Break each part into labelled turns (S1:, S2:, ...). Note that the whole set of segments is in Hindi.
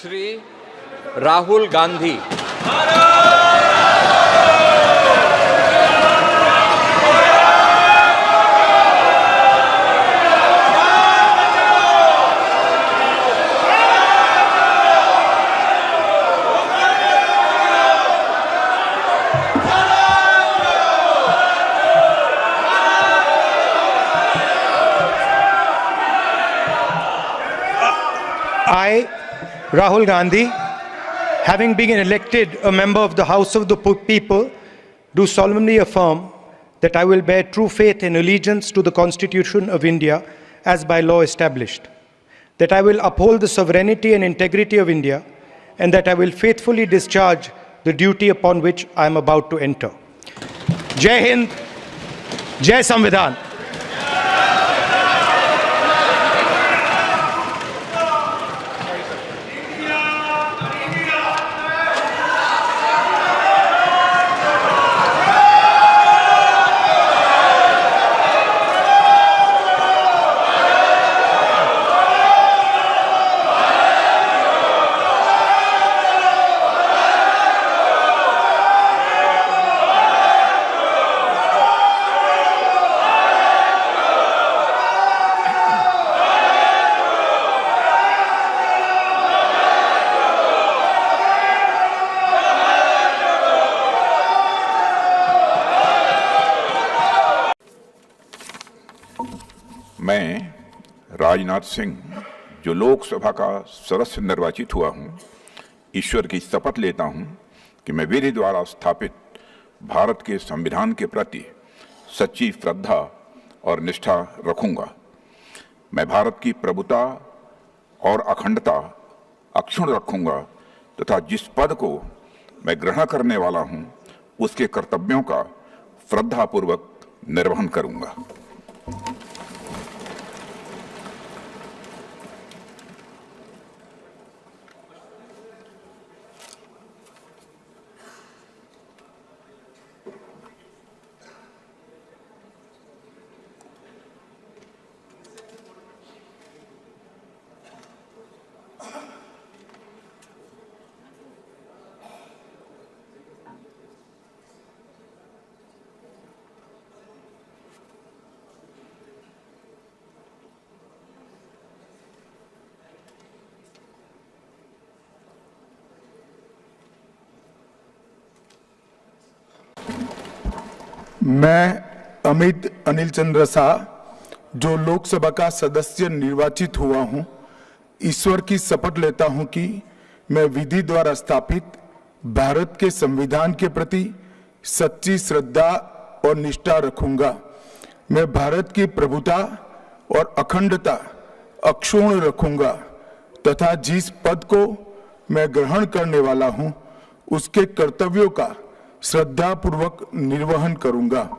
S1: Shri Rahul Gandhi.
S2: I, Rahul Gandhi, having been elected a member of the House of the People, do solemnly affirm that I will bear true faith and allegiance to the Constitution of India as by law established, that I will uphold the sovereignty and integrity of India, and that I will faithfully discharge the duty upon which I am about to enter. Jai Hind, Jai Samvidhan.
S3: मैं राजनाथ सिंह, जो लोकसभा का सदस्य निर्वाचित हुआ हूं, ईश्वर की शपथ लेता हूं कि मैं विधि द्वारा स्थापित भारत के संविधान के प्रति सच्ची श्रद्धा और निष्ठा रखूंगा। मैं भारत की प्रभुता और अखंडता अक्षुण्ण रखूंगा तथा जिस पद को मैं ग्रहण करने वाला हूं, उसके कर्तव्यों का श्रद्धापूर्वक निर्वहन करूंगा।
S4: मैं अमित अनिल चंद्र शाह, जो लोकसभा का सदस्य निर्वाचित हुआ हूं, ईश्वर की शपथ लेता हूं कि मैं विधि द्वारा स्थापित भारत के संविधान के प्रति सच्ची श्रद्धा और निष्ठा रखूंगा। मैं भारत की प्रभुता और अखंडता अक्षुण्ण रखूंगा तथा जिस पद को मैं ग्रहण करने वाला हूं, उसके कर्तव्यों का श्रद्धापूर्वक निर्वहन करूंगा।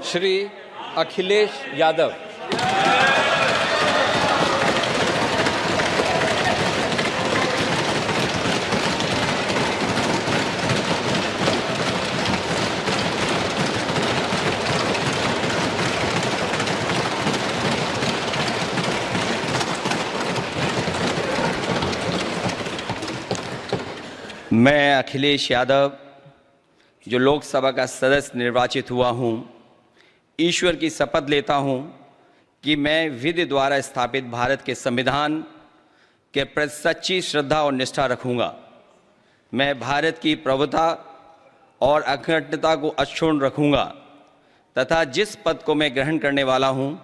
S1: श्री अखिलेश यादव।
S5: मैं अखिलेश यादव, जो लोकसभा का सदस्य निर्वाचित हुआ हूं, ईश्वर की शपथ लेता हूं कि मैं विधि द्वारा स्थापित भारत के संविधान के प्रति सच्ची श्रद्धा और निष्ठा रखूंगा। मैं भारत की प्रभुता और अखंडता को अक्षुण्ण रखूंगा तथा जिस पद को मैं ग्रहण करने वाला हूं,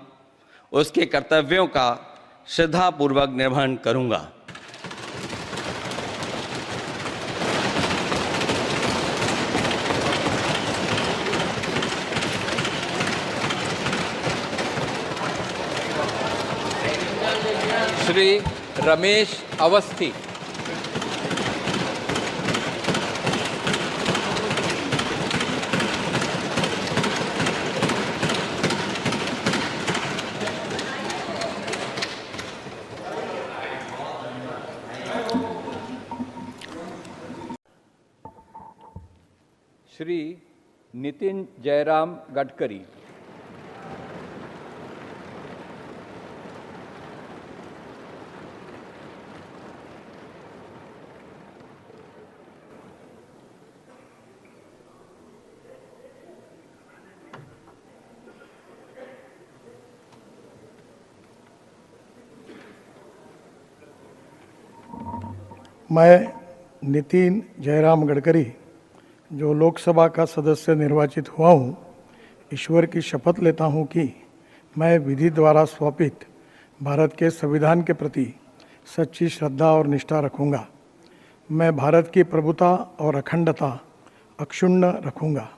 S5: उसके कर्तव्यों का श्रद्धापूर्वक निर्वहन करूंगा।
S1: श्री रमेश अवस्थी, श्री नितिन जयराम गडकरी,
S6: मैं नितिन जयराम गडकरी जो लोकसभा का सदस्य निर्वाचित हुआ हूँ, ईश्वर की शपथ लेता हूँ कि मैं विधि द्वारा स्थापित भारत के संविधान के प्रति सच्ची श्रद्धा और निष्ठा रखूँगा। मैं भारत की प्रभुता और अखंडता अक्षुण्ण रखूँगा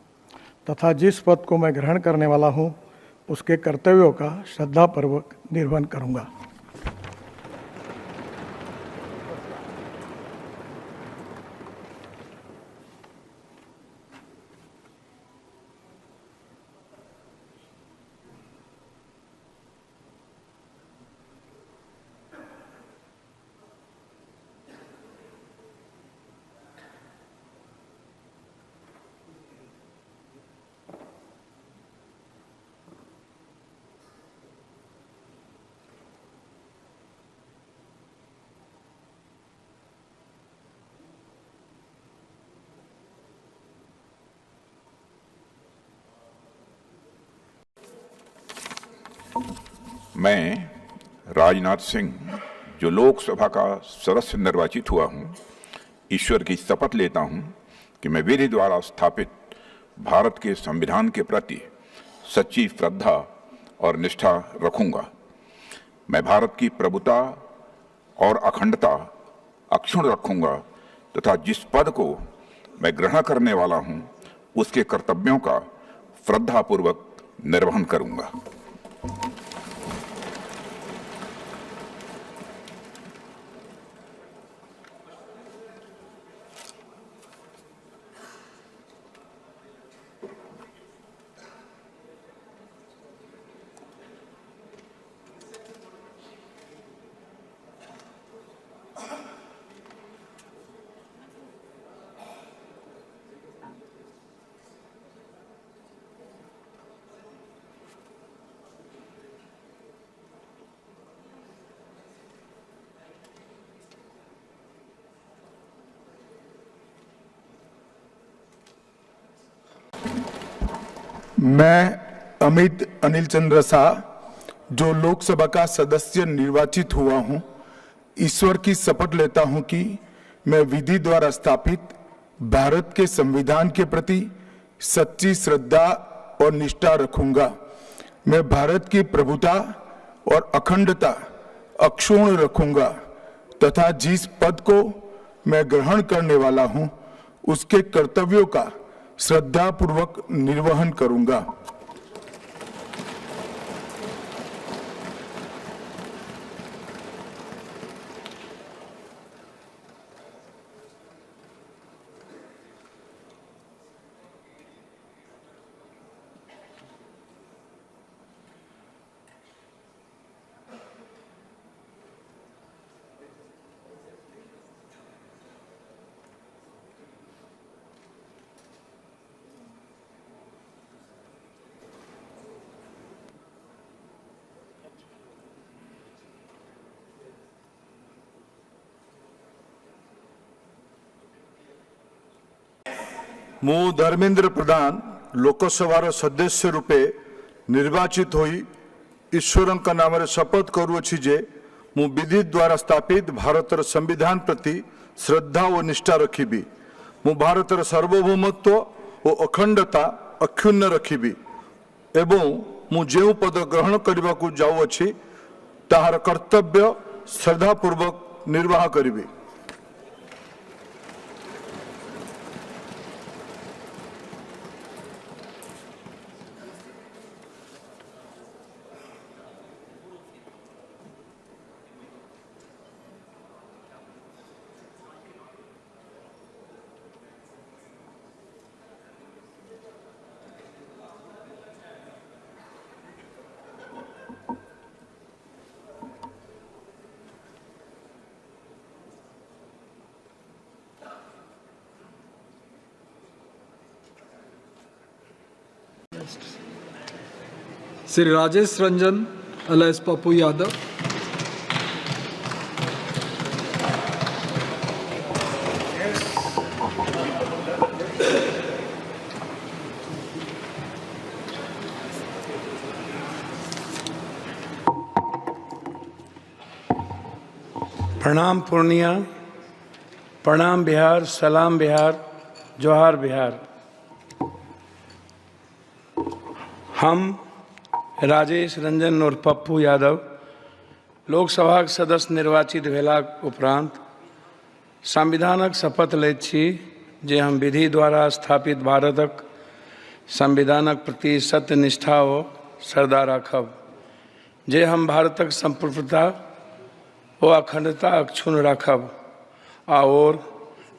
S6: तथा जिस पद को मैं ग्रहण करने वाला हूँ उसके कर्तव्यों का श्रद्धापूर्वक निर्वहन करूँगा।
S3: मैं राजनाथ सिंह जो लोकसभा का सदस्य निर्वाचित हुआ हूं, ईश्वर की शपथ लेता हूं कि मैं विधि द्वारा स्थापित भारत के संविधान के प्रति सच्ची श्रद्धा और निष्ठा रखूंगा। मैं भारत की प्रभुता और अखंडता अक्षुण्ण रखूंगा तथा जिस पद को मैं ग्रहण करने वाला हूं उसके कर्तव्यों का श्रद्धापूर्वक निर्वहन करूंगा।
S4: मैं अमित अनिल चंद्र शाह जो लोकसभा का सदस्य निर्वाचित हुआ हूं, ईश्वर की शपथ लेता हूं कि मैं विधि द्वारा स्थापित भारत के संविधान के प्रति सच्ची श्रद्धा और निष्ठा रखूंगा। मैं भारत की प्रभुता और अखंडता अक्षुण्ण रखूंगा तथा जिस पद को मैं ग्रहण करने वाला हूं उसके कर्तव्यों का श्रद्धापूर्वक निर्वहन करूंगा।
S7: ମୁଁ ଧର୍ମେନ୍ଦ୍ର ପ୍ରଧାନ ଲୋକସଭାର ସଦସ୍ୟ ରୂପେ ନିର୍ବାଚିତ ହୋଇ ଈଶ୍ୱରଙ୍କ ନାମରେ ଶପଥ କରୁଅଛି ଯେ ମୁଁ ବିଧି ଦ୍ୱାରା ସ୍ଥାପିତ ଭାରତର ସମ୍ବିଧାନ ପ୍ରତି ଶ୍ରଦ୍ଧା ଓ ନିଷ୍ଠା ରଖିବି। ମୁଁ ଭାରତର ସାର୍ବଭୌମତ୍ୱ ଓ ଅଖଣ୍ଡତା ଅକ୍ଷୁଣ୍ଣ ରଖିବି ଏବଂ ମୁଁ ଯେଉଁ ପଦ ଗ୍ରହଣ କରିବାକୁ ଯାଉଅଛି ତାହାର କର୍ତ୍ତବ୍ୟ ଶ୍ରଦ୍ଧାପୂର୍ବକ ନିର୍ବାହ କରିବି।
S8: श्री राजेश रंजन alias पप्पू यादव,
S9: प्रणाम पूर्णिया, प्रणाम बिहार, सलाम बिहार, जोहार बिहार। हम राजेश रंजन और पप्पू यादव लोकसभा के सदस्य निर्वाचित भेलाक उपरांत संविधानक शपथ लैत छी जे हम विधि द्वारा स्थापित भारतक संविधानक प्रति सत्यनिष्ठा ओ श्रद्धा राखब, जे हम भारतक संप्रभुता ओ अखंडता अक्षुण्ण राखब आओर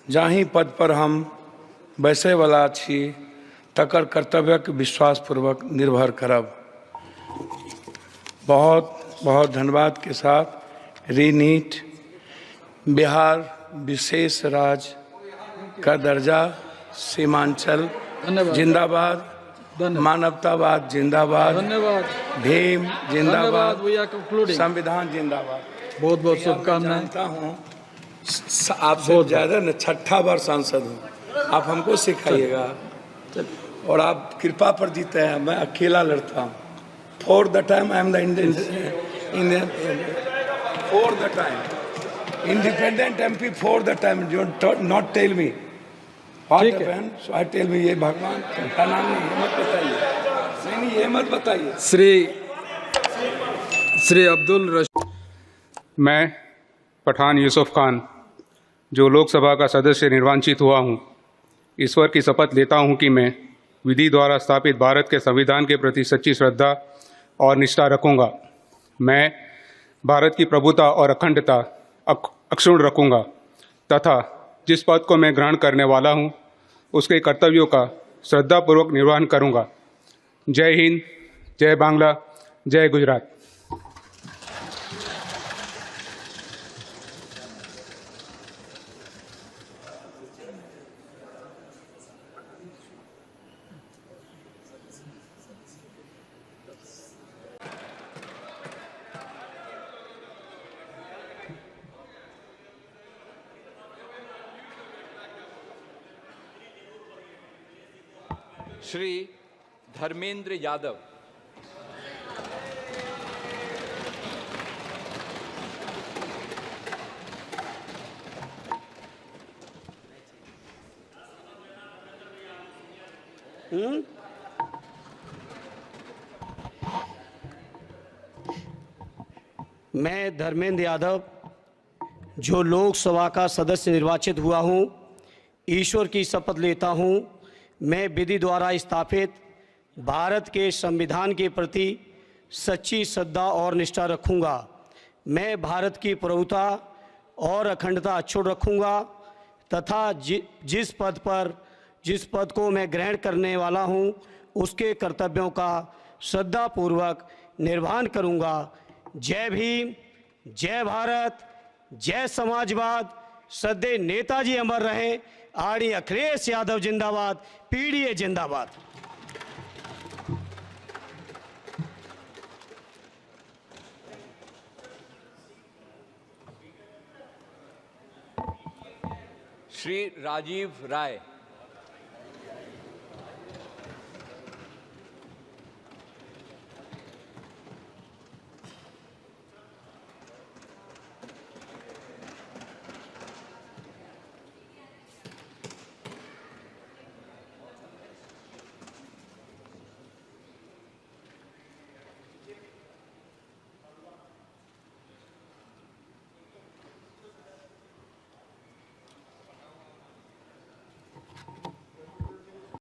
S9: जाहि पद पर हम बैसयवला छी तकर कर्तव्यक विश्वासपूर्वक निर्भर करब। बहुत बहुत धन्यवाद के साथ रीनीट बिहार विशेष राज्य का दर्जा, सीमांचल जिंदाबाद, मानवतावाद जिंदाबाद, भीम जिंदाबाद, संविधान जिंदाबाद।
S8: बहुत बहुत शुभकामनाएं।
S9: जानता हूँ आपसे ज़्यादा न छठा बार सांसद हूँ, आप हमको सिखाइएगा और आप कृपा पर जीते हैं। मैं अकेला लड़ता हूँ। For the time I am the Indian for the time independent MP for the time. Not tell me what happened, so I tell me ये भगवान का नाम नहीं, ये मत बताइए। नहीं ये मत बताइए।
S8: श्री अब्दुल रशीद।
S10: मैं पठान यूसुफ खान जो लोकसभा का सदस्य निर्वाचित हुआ हूँ, ईश्वर की शपथ लेता हूँ कि मैं विधि द्वारा स्थापित भारत के संविधान के प्रति सच्ची श्रद्धा और निष्ठा रखूँगा। मैं भारत की प्रभुता और अखंडता अक्षुण्ण रखूँगा तथा जिस पद को मैं ग्रहण करने वाला हूँ उसके कर्तव्यों का श्रद्धापूर्वक निर्वहन करूँगा। जय हिंद, जय बांग्ला, जय गुजरात।
S1: श्री धर्मेंद्र यादव,
S11: मैं धर्मेंद्र यादव जो लोकसभा का सदस्य निर्वाचित हुआ हूं, ईश्वर की शपथ लेता हूं मैं विधि द्वारा स्थापित भारत के संविधान के प्रति सच्ची श्रद्धा और निष्ठा रखूंगा। मैं भारत की प्रभुता और अखंडता अक्षुण्ण रखूंगा तथा जिस पद को मैं ग्रहण करने वाला हूं उसके कर्तव्यों का श्रद्धापूर्वक निर्वहन करूंगा। जय भीम, जय भारत, जय समाजवाद, सदैव नेताजी अमर रहें। आरडी अखिलेश यादव जिंदाबाद, पीडीए जिंदाबाद।
S1: श्री राजीव राय।